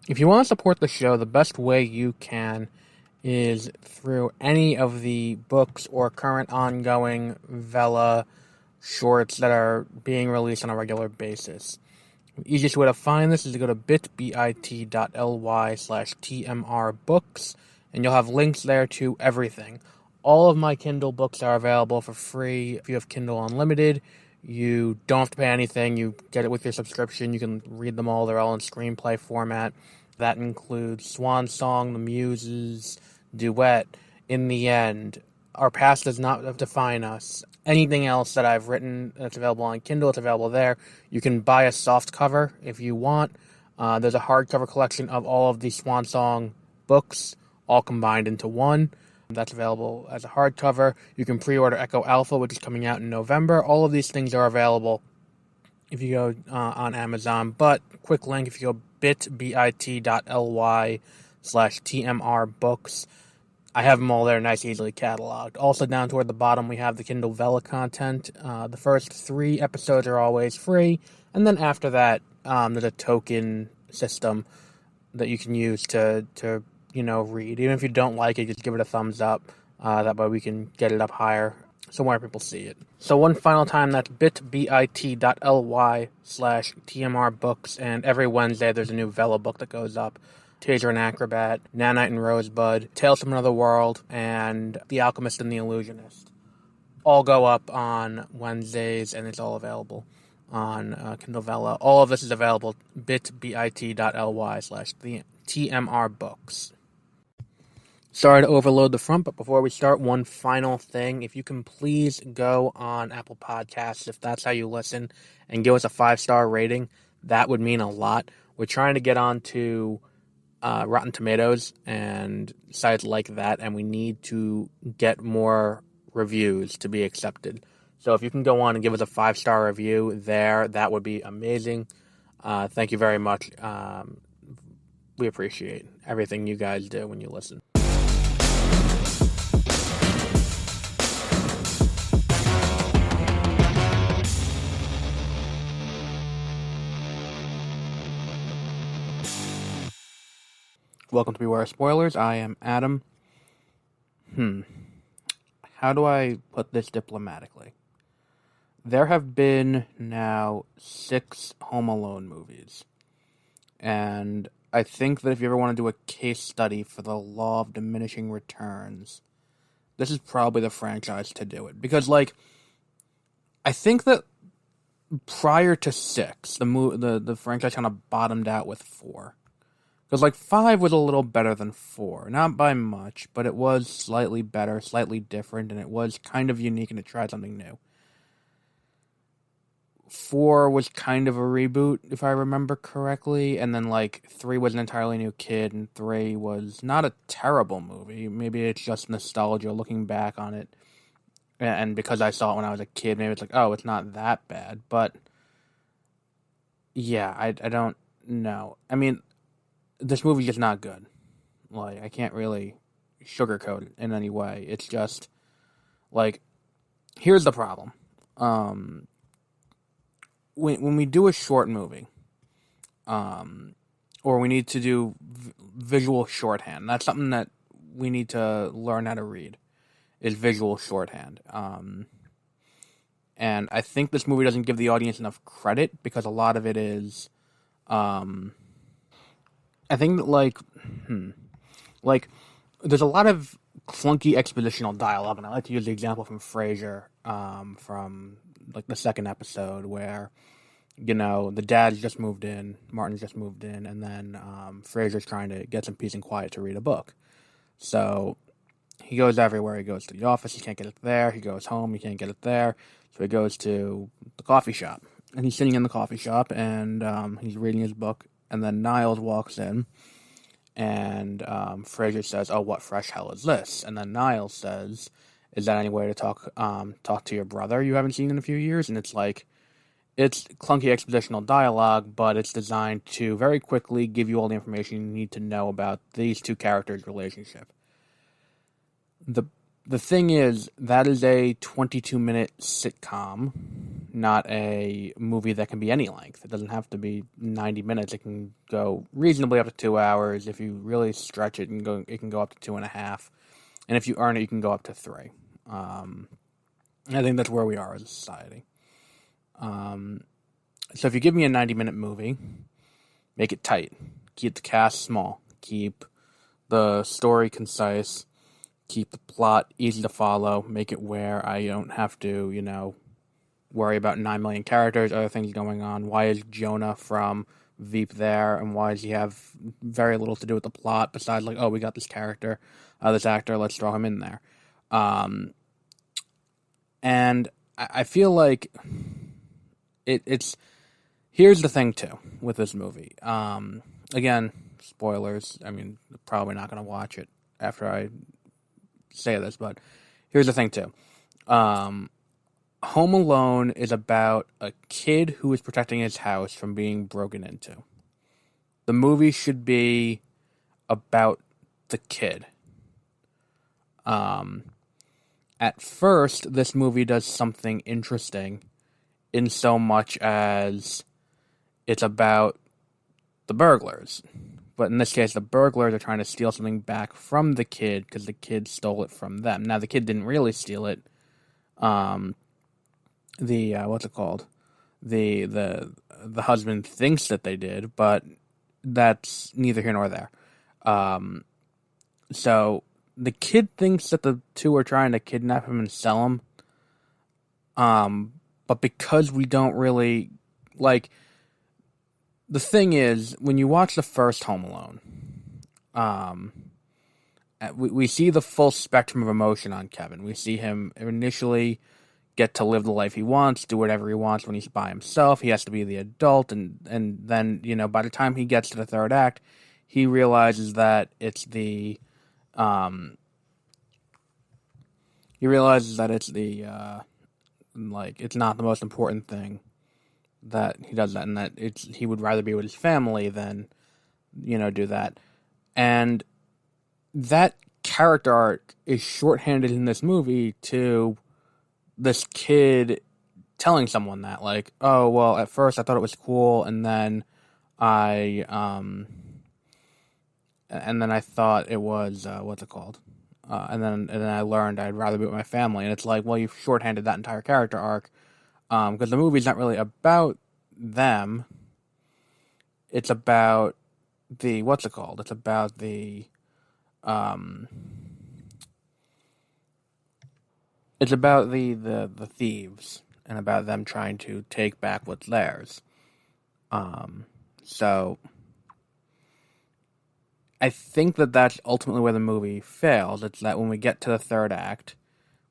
If you want to support the show, the best way you can is through any of the books or current ongoing Vela shorts that are being released on a regular basis. The easiest way to find this is to go to bit.ly/tmrbooks, and you'll have links there to everything. All of my Kindle books are available for free. If you have Kindle Unlimited, you don't have to pay anything. You get it with your subscription. You can read them all. They're all in screenplay format. That includes Swan Song, The Muses, Duet, In the End, Our Past Does Not Define Us. Anything else that I've written that's available on Kindle, it's available there. You can buy a soft cover if you want. There's a hardcover collection of all of the Swan Song books, all combined into one. That's available as a hardcover. You can pre-order Echo Alpha, which is coming out in November. All of these things are available if you go on Amazon. But quick link, if you go bit.ly/tmrbooks, I have them all there, nice, easily cataloged. Also, down toward the bottom, we have the Kindle Vela content. The first 3 episodes are always free, and then after that, there's a token system that you can use to read. Even if you don't like it, just give it a thumbs up. That way we can get it up higher so more people see it. So one final time, that's bit.ly/tmrbooks, and every Wednesday there's a new Vela book that goes up. Taser and Acrobat, Nanite and Rosebud, Tales from Another World, and The Alchemist and the Illusionist. All go up on Wednesdays, and it's all available on Kindle Vela. All of this is available bit.ly/tmrbooks. Sorry to overload the front, but before we start, one final thing. If you can please go on Apple Podcasts, if that's how you listen, and give us a 5-star rating, that would mean a lot. We're trying to get on to Rotten Tomatoes and sites like that, and we need to get more reviews to be accepted. So if you can go on and give us a 5-star review there, that would be amazing. Thank you very much. We appreciate everything you guys do when you listen. Welcome to Beware Spoilers. I am Adam. How do I put this diplomatically? There have been now 6 Home Alone movies. And I think that if you ever want to do a case study for the law of diminishing returns, this is probably the franchise to do it. Because, I think that prior to 6, the franchise kind of bottomed out with 4. Because, 5 was a little better than 4. Not by much, but it was slightly better, slightly different, and it was kind of unique, and it tried something new. 4 was kind of a reboot, if I remember correctly, and then, 3 was an entirely new kid, and 3 was not a terrible movie. Maybe it's just nostalgia looking back on it, and because I saw it when I was a kid, maybe it's it's not that bad, but yeah, I don't know. I mean, this movie's just not good. I can't really sugarcoat it in any way. It's just, here's the problem. When we do a short movie, or we need to do visual shorthand, that's something that we need to learn how to read, is visual shorthand. And I think this movie doesn't give the audience enough credit, because a lot of it is, I think that, there's a lot of clunky expositional dialogue, and I like to use the example from Frasier, from, the second episode, where, the dad's just moved in, Martin's just moved in, and then, Frasier's trying to get some peace and quiet to read a book. So, he goes everywhere. He goes to the office, he can't get it there. He goes home, he can't get it there. So he goes to the coffee shop, and he's sitting in the coffee shop, and, he's reading his book. And then Niles walks in, and Frasier says, "Oh, what fresh hell is this?" And then Niles says, "Is that any way to talk to your brother you haven't seen in a few years?" And it's it's clunky expositional dialogue, but it's designed to very quickly give you all the information you need to know about these two characters' relationship. The thing is, that is a 22-minute sitcom, not a movie that can be any length. It doesn't have to be 90 minutes. It can go reasonably up to 2 hours. If you really stretch it, it can go up to 2.5. And if you earn it, you can go up to 3. I think that's where we are as a society. So if you give me a 90-minute movie, make it tight. Keep the cast small. Keep the story concise. Keep the plot easy to follow. Make it where I don't have to, worry about 9 million characters, other things going on. Why is Jonah from Veep there, and why does he have very little to do with the plot besides like, oh, we got this character, this actor, let's throw him in there. And I feel like it's here's the thing too with this movie. Again, spoilers. I mean, probably not going to watch it after I say this, but here's the thing too. Home Alone is about a kid who is protecting his house from being broken into. The movie should be about the kid. At first, this movie does something interesting in so much as it's about the burglars. But in this case, the burglars are trying to steal something back from the kid because the kid stole it from them. Now, the kid didn't really steal it. What's it called? The husband thinks that they did, but that's neither here nor there. So the kid thinks that the two are trying to kidnap him and sell him. But because we don't really the thing is, when you watch the first Home Alone, we see the full spectrum of emotion on Kevin. We see him initially get to live the life he wants, do whatever he wants when he's by himself. He has to be the adult, and then, by the time he gets to the third act, he realizes that it's it's not the most important thing that he does that, and that he would rather be with his family than, do that. And that character arc is shorthanded in this movie to this kid telling someone that, oh, well, at first I thought it was cool, and then I thought it was, what's it called? And then I learned I'd rather be with my family, and it's like, well, you've shorthanded that entire character arc, because the movie's not really about them. It's about the, what's it called? It's about the, it's about the thieves, and about them trying to take back what's theirs. So I think that that's ultimately where the movie fails. It's that when we get to the third act,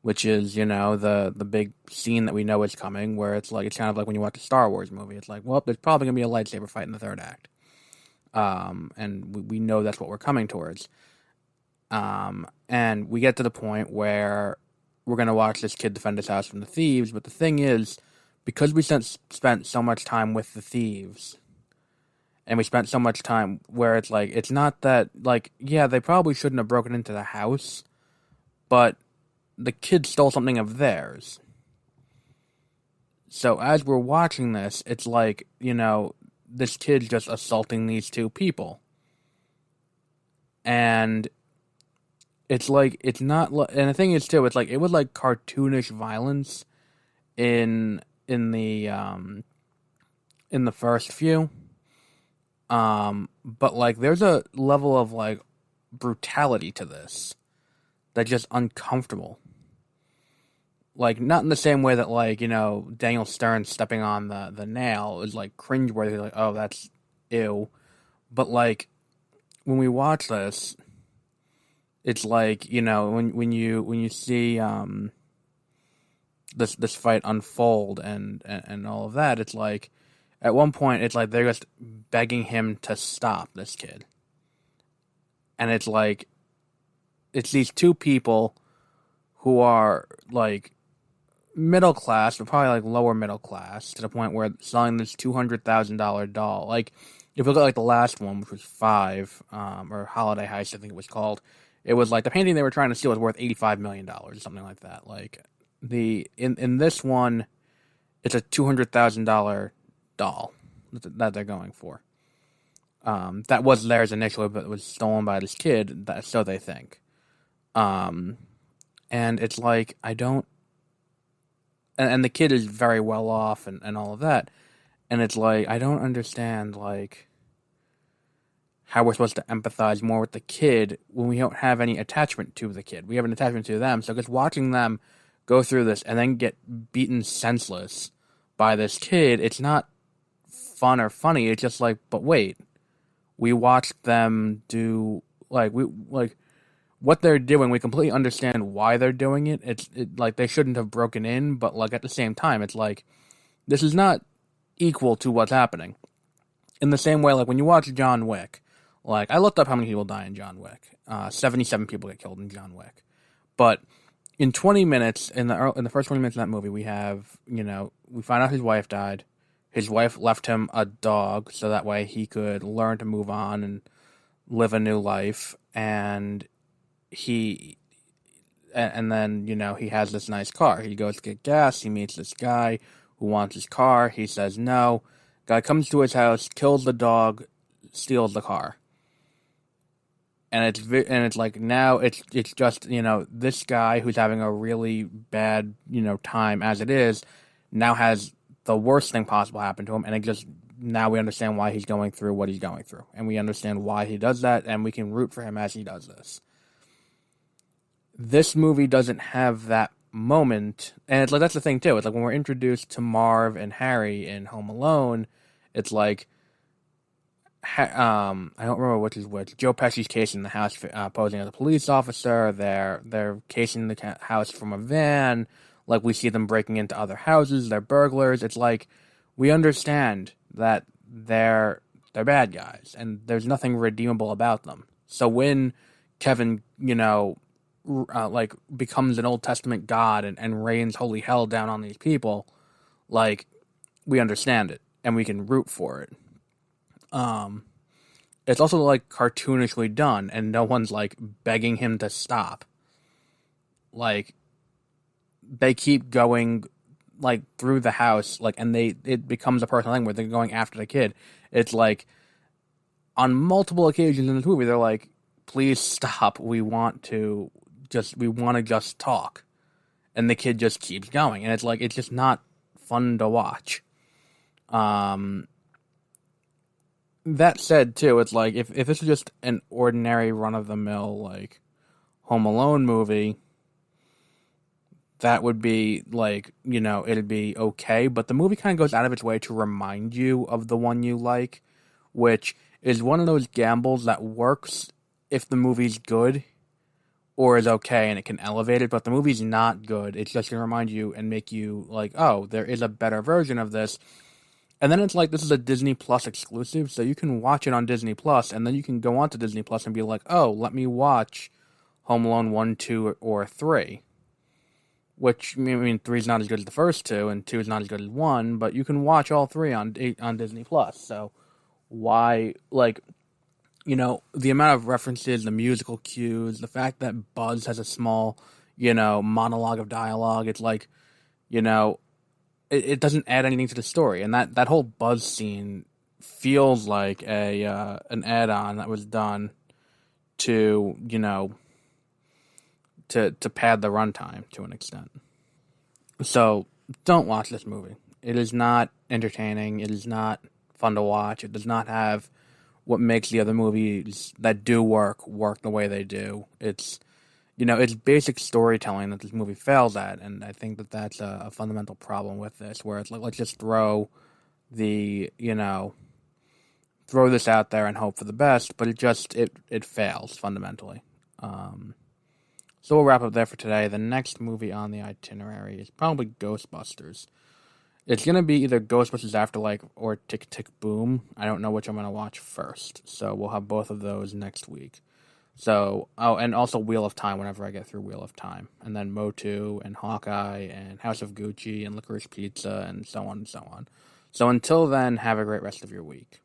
which is, the big scene that we know is coming, where it's kind of like when you watch a Star Wars movie. It's like, well, there's probably going to be a lightsaber fight in the third act. And we know that's what we're coming towards. And we get to the point where we're going to watch this kid defend his house from the thieves, but the thing is, because we spent so much time with the thieves, and we spent so much time where it's it's not that, yeah, they probably shouldn't have broken into the house, but the kid stole something of theirs. So as we're watching this, it's this kid's just assaulting these two people. And it's it's not, and the thing is too, it's it was cartoonish violence in the first few. But there's a level of brutality to this that's just uncomfortable. Not in the same way that Daniel Stern stepping on the nail is cringeworthy, oh, that's ew. But when we watch this, it's when you see this fight unfold and all of that, it's at one point it's they're just begging him to stop this kid. And it's it's these two people who are middle class, but probably lower middle class, to the point where selling this $200,000 doll. If you look at the last one, which was 5, or Holiday Heist, I think it was called, it was the painting they were trying to steal was worth $85 million or something like that. In this one, It's a $200,000 doll that they're going for. That was theirs initially, but it was stolen by this kid, so they think. And it's like, I don't... And the kid is very well off and all of that. And it's like, I don't understand, like, how we're supposed to empathize more with the kid when we don't have any attachment to the kid. We have an attachment to them. So just watching them go through this and then get beaten senseless by this kid, it's not fun or funny. It's just like, but wait, we watched them do, like, what they're doing. We completely understand why they're doing it. It's like they shouldn't have broken in, but like at the same time, it's like, this is not equal to what's happening. In the same way, like when you watch John Wick, like I looked up how many people die in John Wick. 77 people get killed in John Wick. But in 20 minutes, in the first 20 minutes of that movie, we have, we find out his wife died. His wife left him a dog so that way he could learn to move on and live a new life. And then, he has this nice car. He goes to get gas. He meets this guy who wants his car. He says no. Guy comes to his house, kills the dog, steals the car. And it's like now it's just, this guy who's having a really bad, time as it is, now has the worst thing possible happen to him. And it just, now we understand why he's going through what he's going through. And we understand why he does that, and we can root for him as he does this. This movie doesn't have that moment, and it's like, that's the thing too. It's like when we're introduced to Marv and Harry in Home Alone, it's like, I don't remember which is which. Joe Pesci's casing the house, posing as a police officer. They're casing the house from a van. Like we see them breaking into other houses. They're burglars. It's like we understand that they're bad guys, and there's nothing redeemable about them. So when Kevin, like becomes an Old Testament god and rains holy hell down on these people, like we understand it and we can root for it. It's also like cartoonishly done, and no one's like begging him to stop. Like they keep going like through the house, like, and it becomes a personal thing where they're going after the kid. It's like on multiple occasions in this movie, they're like, "Please stop. We want to just talk," and the kid just keeps going, and it's like it's just not fun to watch. That said, too, it's like, if this is just an ordinary run-of-the-mill, like, Home Alone movie, that would be, like, it'd be okay, but the movie kind of goes out of its way to remind you of the one you like, which is one of those gambles that works if the movie's good, or is okay, and it can elevate it, but the movie's not good. It's just going to remind you and make you, like, oh, there is a better version of this. And then it's like, this is a Disney Plus exclusive, so you can watch it on Disney Plus, and then you can go on to Disney Plus and be like, oh, let me watch Home Alone 1, 2, or 3. Which, 3 is not as good as the first 2, and 2 is not as good as 1, but you can watch all 3 on Disney Plus. So why, like, the amount of references, the musical cues, the fact that Buzz has a small, monologue of dialogue, it's like, it doesn't add anything to the story, and that whole Buzz scene feels like an add-on that was done to to pad the runtime to an extent. So don't watch this movie. It is not entertaining. It is not fun to watch. It does not have what makes the other movies that do work the way they do. It's it's basic storytelling that this movie fails at, and I think that that's a fundamental problem with this, where it's like, let's just throw this out there and hope for the best, but it fails fundamentally. So we'll wrap up there for today. The next movie on the itinerary is probably Ghostbusters. It's going to be either Ghostbusters Afterlife or Tick Tick Boom. I don't know which I'm going to watch first, so we'll have both of those next week. So, and also Wheel of Time whenever I get through Wheel of Time. And then Motu and Hawkeye and House of Gucci and Licorice Pizza and so on and so on. So until then, have a great rest of your week.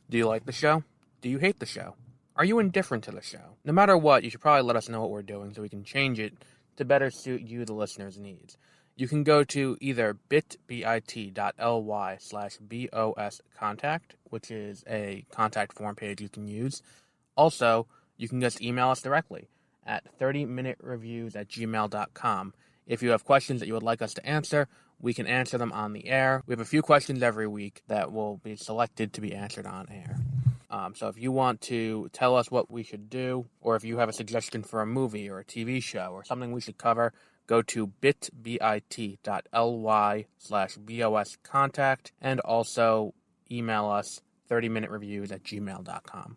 Do you like the show? Do you hate the show? Are you indifferent to the show? No matter what, you should probably let us know what we're doing so we can change it to better suit you, the listener's needs. You can go to either bit.ly/BOScontact, which is a contact form page you can use. Also, you can just email us directly at 30minutereviews@gmail.com. If you have questions that you would like us to answer, we can answer them on the air. We have a few questions every week that will be selected to be answered on air. So if you want to tell us what we should do, or if you have a suggestion for a movie or a TV show or something we should cover, go to bit.ly/BOScontact and also email us 30minutereviews@gmail.com.